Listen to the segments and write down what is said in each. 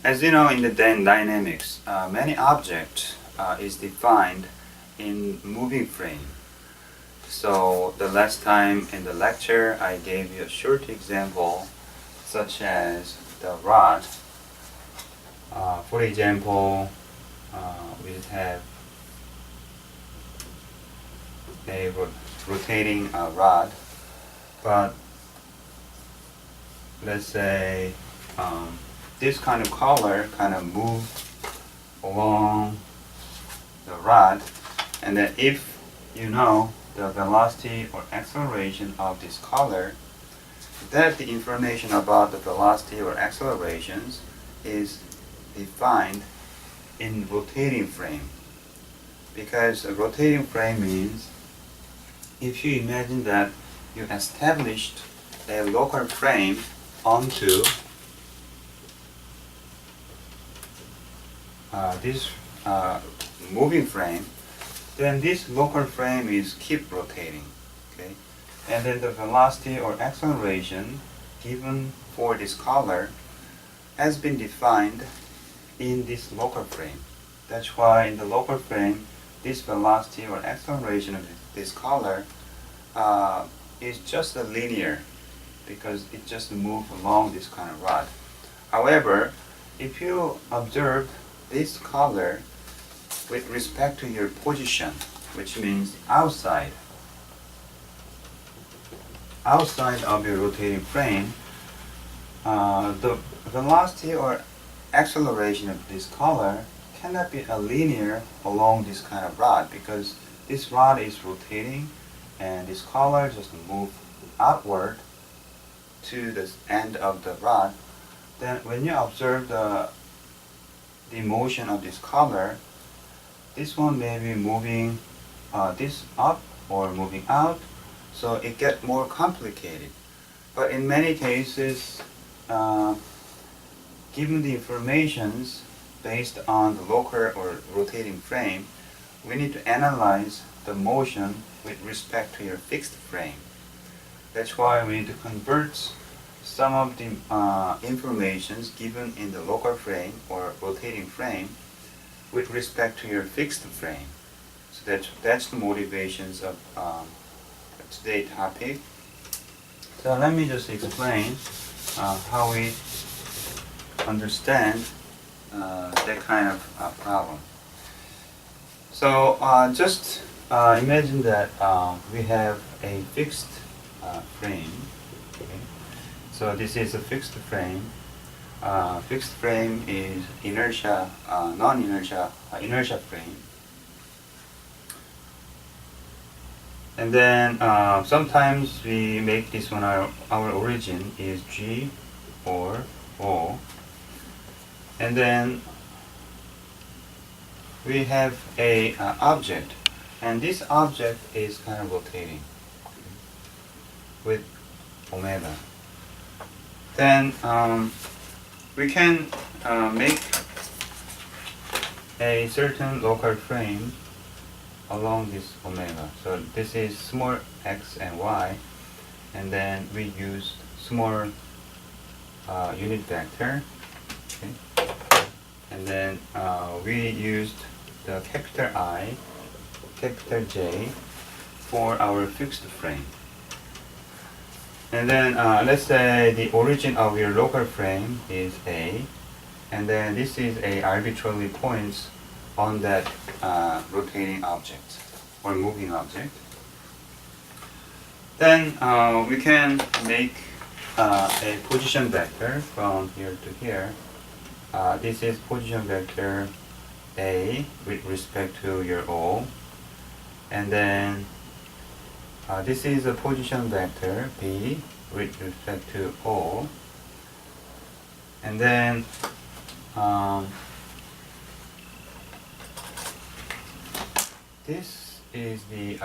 As you know, in the dynamics, many object is defined in moving frame. So the last time in the lecture, I gave you a short example, such as the rod. For example, we have a rotating rod, but let's say this kind of color kind of moved along the rod, and then if you know the velocity or acceleration of this color, that the information about the velocity or accelerations is defined in rotating frame. Because a rotating frame means if you imagine that you established a local frame onto this moving frame, then this local frame is keep rotating, okay? And then the velocity or acceleration given for this color has been defined in this local frame. That's why in the local frame, this velocity or acceleration of this color is just a linear, because it just moves along this kind of rod. However, if you observe this color with respect to your position, which means outside of your rotating frame, the velocity or acceleration of this color cannot be a linear along this kind of rod, because this rod is rotating and this color just moves outward to the end of the rod. Then when you observe the motion of this color, this one may be moving this up or moving out, so it gets more complicated. But in many cases, given the informations based on the local or rotating frame, we need to analyze the motion with respect to your fixed frame. That's why we need to convert some of the informations given in the local frame or rotating frame with respect to your fixed frame. So that's the motivations of today's topic. So let me just explain how we understand that kind of problem. So just imagine that we have a fixed frame. Okay? So this is a fixed frame. Fixed frame is inertia, non-inertia, inertia frame. And then sometimes we make this one our origin is G or O. And then we have a object, and this object is kind of rotating with omega. Then we can make a certain local frame along this omega. So this is small x and y, and then we use small unit vector. Okay. And then we used the capital I, capital J for our fixed frame. And then let's say the origin of your local frame is A, and then this is a arbitrary points on that rotating object or moving object. Then we can make a position vector from here to here. This is position vector A with respect to your O, and then this is a position vector B with respect to O, and then this is the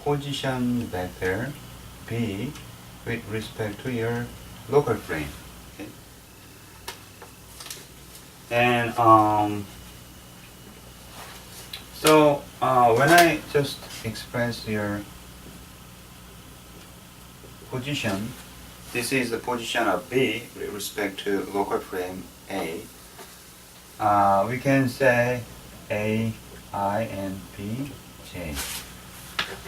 position vector B with respect to your local frame. Okay? And so when I just express your position, this is the position of B with respect to local frame A. we can say A, I, and B, J.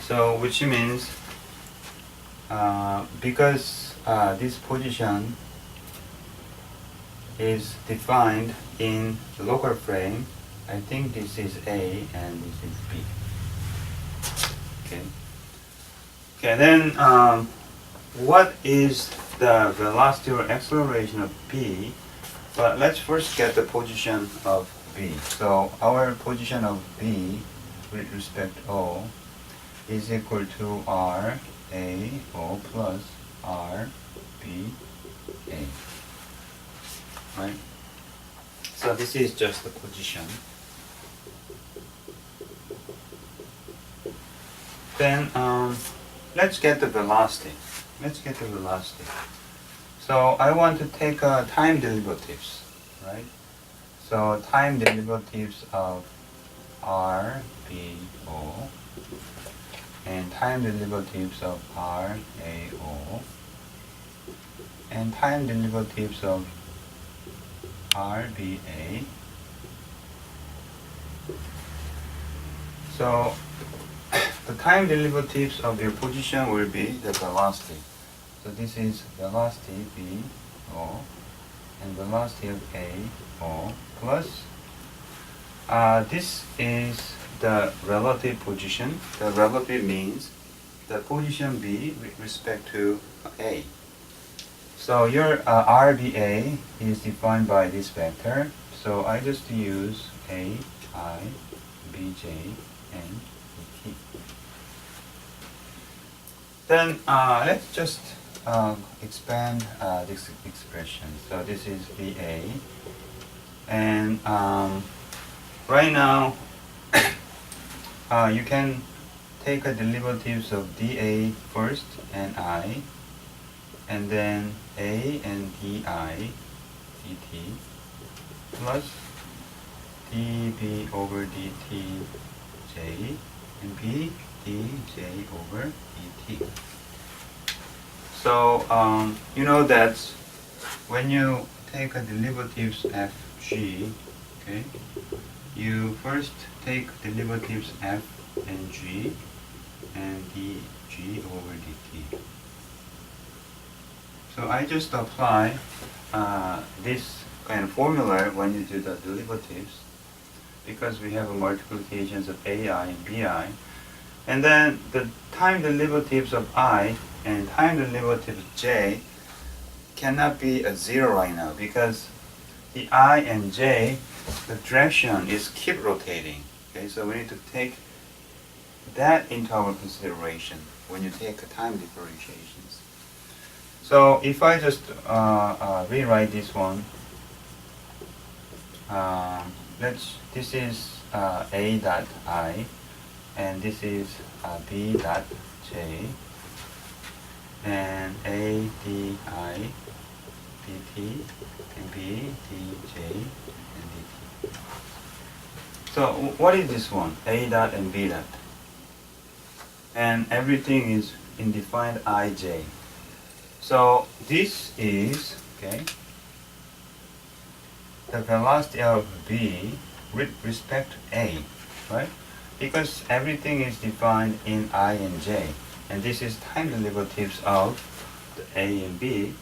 So which means because this position is defined in the local frame, I think this is A and this is B. Okay. Okay, then what is the velocity or acceleration of B? But let's first get the position of B. So our position of B with respect to O is equal to R A O plus R B A. Right? So this is just the position. Then let's get the velocity. So I want to take time derivatives, right? So time derivatives of R, B, O, and time derivatives of R, A, O, and time derivatives of R, B, A. So the time derivatives of your position will be the velocity. So this is velocity B, O, and velocity of A, O, plus this is the relative position. The relative means the position B with respect to A. So your RBA is defined by this vector. So I just use A, I, BJ, and BT. Then let's just expand this expression. So this is VA, and right now you can take a derivatives of dA first and I, and then A and DI dt plus dB over dt J and B dJ over dt. So you know that when you take a derivatives fg, okay, you first take derivatives f and g and dg over dt. So I just apply this kind of formula when you do the derivatives, because we have a multiplications of ai and bi, and then the time derivatives of I and time derivative of j cannot be a zero right now, because the I and j, the direction is keep rotating. Okay, so we need to take that into our consideration when you take time differentiations. So if I just rewrite this one, this is A dot I, and this is B dot J, and A D I dt and B D J and dt. So what is this one? A dot and B dot, and everything is in defined ij. So this is, okay, the velocity of B with respect to A, right? Because everything is defined in I and J, and this is time derivatives of the A and B.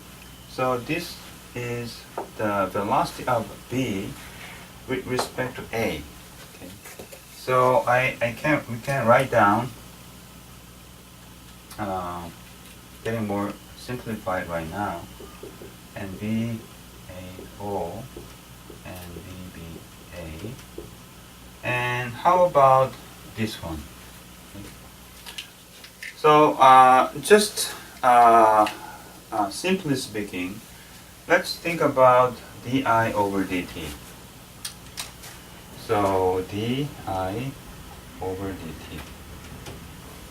So this is the velocity of B with respect to A. Okay. So we can write down, getting more simplified right now, and VAO and VBA. And how about this one? Okay. So just simply speaking, let's think about di over dt. So di over dt.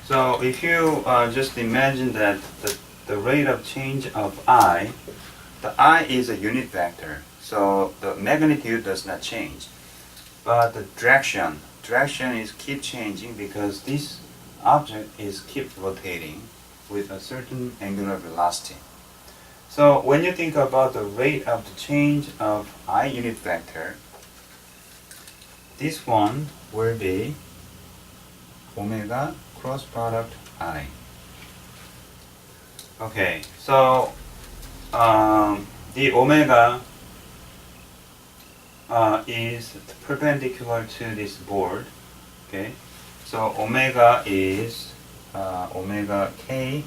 So if you just imagine that the rate of change of the I is a unit vector, so the magnitude does not change, but the direction is keep changing, because this object is keep rotating with a certain angular velocity. So when you think about the rate of the change of I unit vector, this one will be omega cross product I. Okay, so the omega is perpendicular to this board. Okay, so omega is omega k.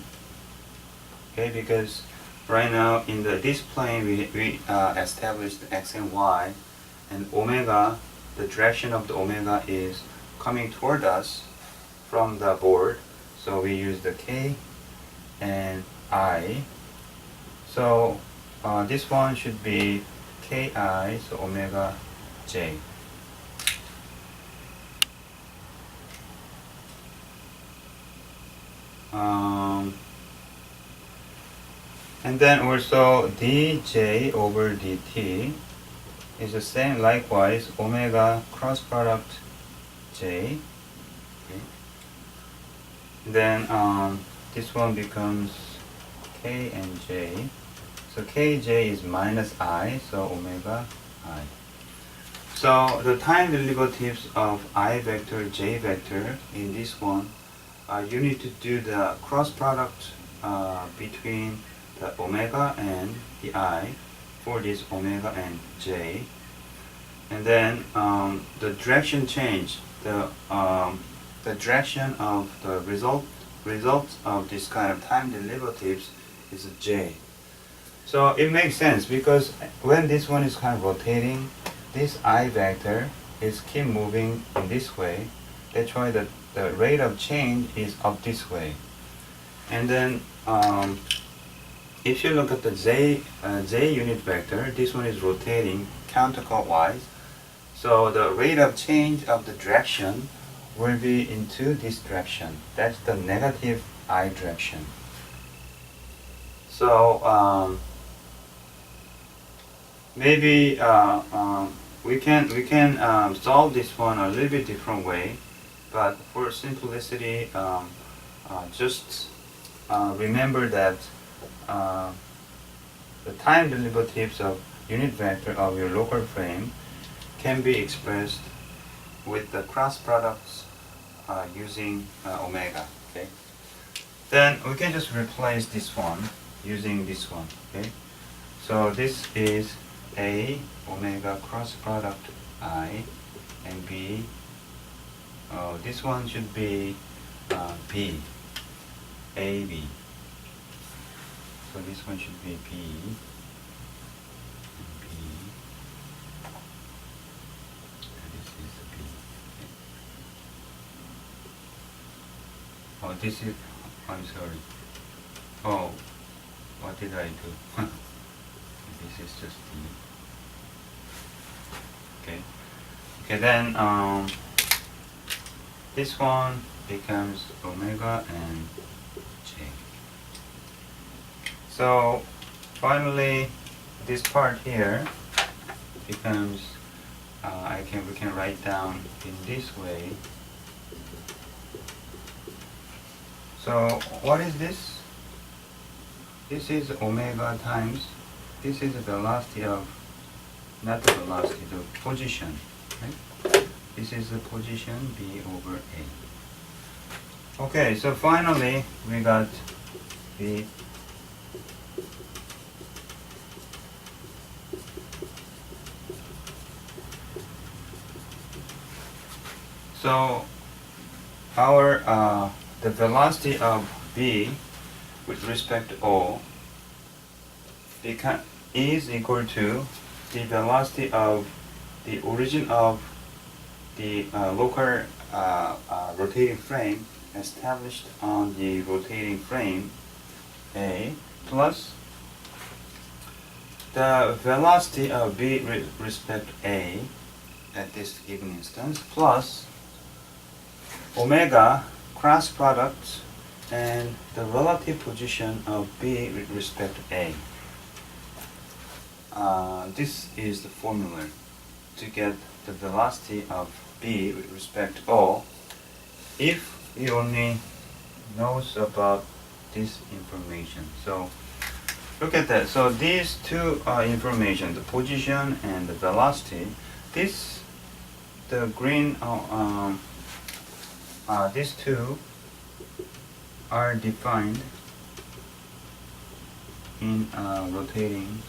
Okay, because right now in this plane we established x and y, and omega, the direction of the omega is coming toward us from the board, so we use the k and I. So this one should be ki, so omega j. And then also dj over dt is the same, likewise omega cross product j. Okay. Then this one becomes k and j. So kj is minus I, so omega I. So the time derivatives of I vector, j vector in this one, you need to do the cross product between the omega and the I for this omega and j. And then the direction change, the direction of the results of this kind of time derivatives is j. So it makes sense because when this one is kind of rotating, this I vector is keep moving in this way. That's why the rate of change is up this way. And then if you look at the j unit vector, this one is rotating counterclockwise. So the rate of change of the direction will be into this direction. That's the negative I direction. So maybe we can solve this one a little bit different way, but for simplicity, just remember that the time derivatives of unit vector of your local frame can be expressed with the cross products using omega. Okay. Then we can just replace this one using this one. Okay. So this is A omega cross product I, and B. This one should be B. AB. So this one should be B. And B. And this is B. Okay. Oh, this is. I'm sorry. Oh, what did I do? This is just D. Okay. Okay, then this one becomes omega and j. So finally, this part here becomes we can write down in this way. So what is this? This is omega times. This is the velocity of, not the velocity, the position. Right? This is the position B over A. Okay, so finally we got the so our the velocity of B with respect to O is equal to the velocity of the origin of the local rotating frame established on the rotating frame A plus the velocity of B with respect to A at this given instance plus omega cross product and the relative position of B with respect to A. This is the formula to get the velocity of B with respect to O if he only knows about this information. So look at that. So these two information, the position and the velocity, the green, these two are defined in a rotating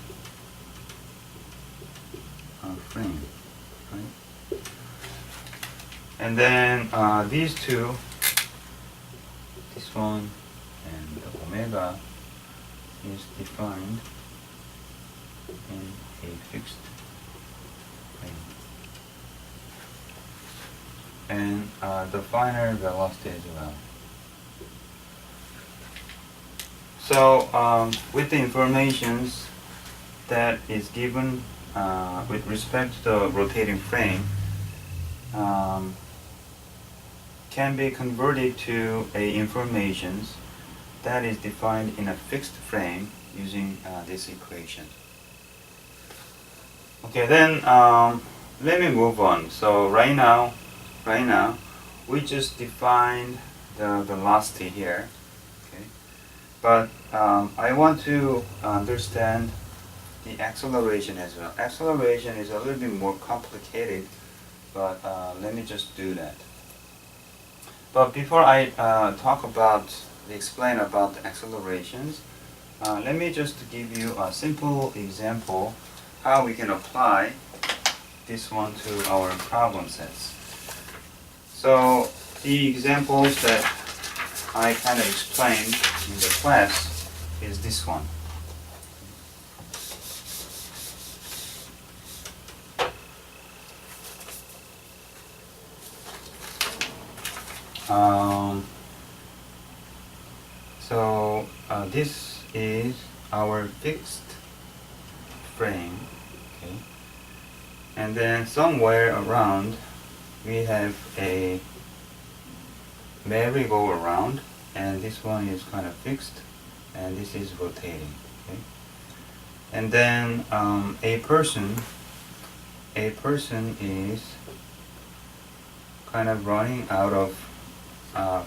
frame, right? And then these two, this one and the omega, is defined in a fixed frame. And the final velocity as well. So with the informations that is given with respect to the rotating frame, can be converted to a informations that is defined in a fixed frame using this equation. Okay, then let me move on. So right now we just defined the velocity here. Okay, but I want to understand the acceleration as well. Acceleration is a little bit more complicated, but let me just do that. But before I explain about the accelerations, let me just give you a simple example how we can apply this one to our problem sets. So the examples that I kind of explained in the class is this one. This is our fixed frame, okay? And then somewhere around we have a merry-go-round, and this one is kind of fixed, and this is rotating, okay? And then a person is kind of running out of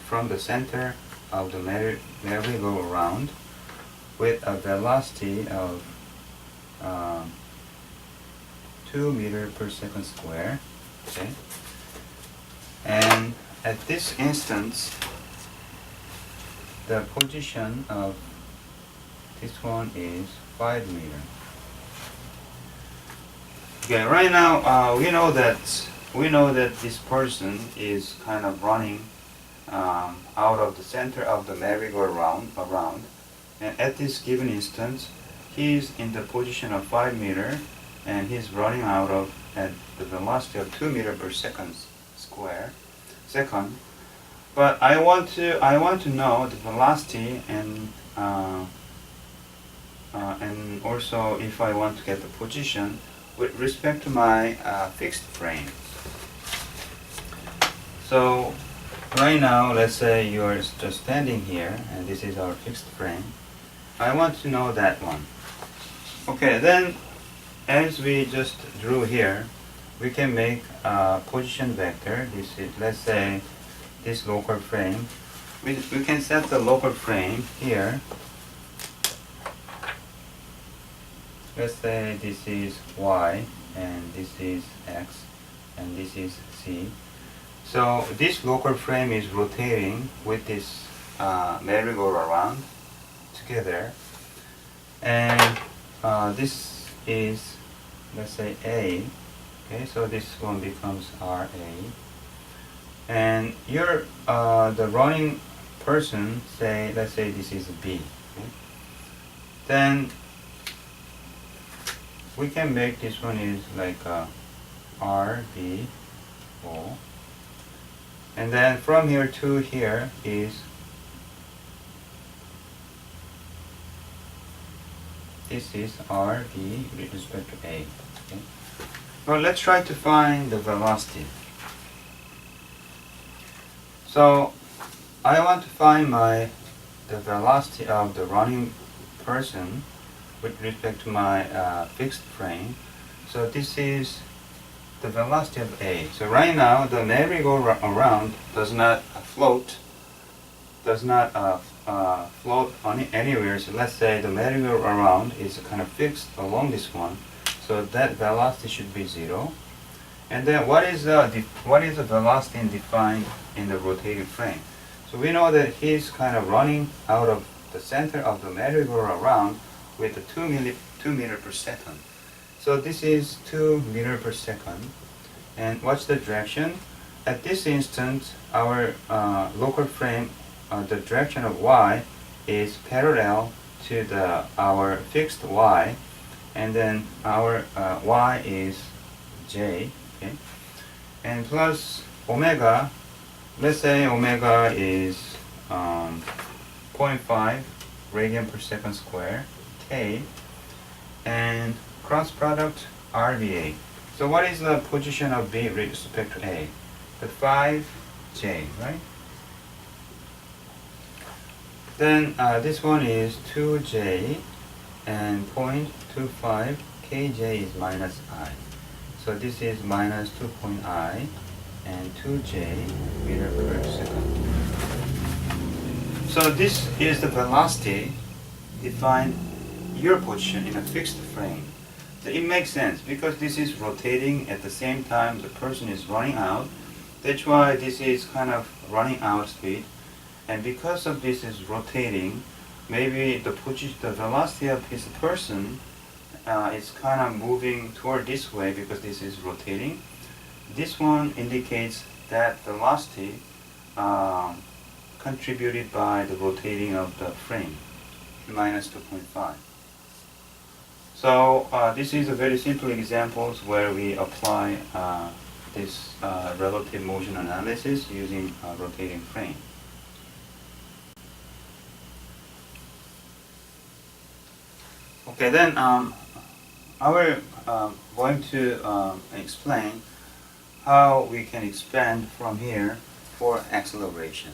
from the center of the merry-go-round with a velocity of 2 meters per second square. Okay, and at this instance, the position of this one is 5 meters. Okay, right now we know that this person is kind of running out of the center of the merry-go-round, and at this given instance, he's in the position of 5 meters, and he's running out of at the velocity of 2 meters per second. But I want to know the velocity and also if I want to get the position with respect to my fixed frame. So right now, let's say you are just standing here, and this is our fixed frame. I want to know that one. Okay, then as we just drew here, we can make a position vector. This is, let's say, this local frame. We can set the local frame here. Let's say this is Y, and this is X, and this is Z. So this local frame is rotating with this merry-go-round together, and this is, let's say, A. Okay, so this one becomes RA, and you're the running person, say, let's say this is B. Okay? Then we can make this one is like R, B, O. And then from here to here is, this is R, B with respect to A. Okay? Well, let's try to find the velocity. So I want to find the velocity of the running person with respect to my fixed frame. So this is the velocity of A. So right now the merry-go-round does not float anywhere. So let's say the merry-go-round is kind of fixed along this one. So that velocity should be 0. And then what is the velocity defined in the rotating frame? So we know that he's kind of running out of the center of the merry-go-round with a 2 meter per second. So this is 2 meter per second. And what's the direction? At this instant, our local frame, the direction of y is parallel to our fixed y, and then our y is j, okay? And plus omega, let's say omega is 0.5 radian per second square, k, and cross product RVA. So what is the position of B with respect to A? The 5J, right? Then this one is 2J and 0.25 KJ is minus I. So this is minus 2.I and 2J meter per second. So this is the velocity defined your position in a fixed frame. So it makes sense because this is rotating at the same time the person is running out. That's why this is kind of running out speed. And because of this is rotating, maybe the velocity of his person is kind of moving toward this way because this is rotating. This one indicates that velocity contributed by the rotating of the frame, minus 2.5. So this is a very simple examples where we apply this relative motion analysis using a rotating frame. Okay, then I will going to explain how we can expand from here for acceleration.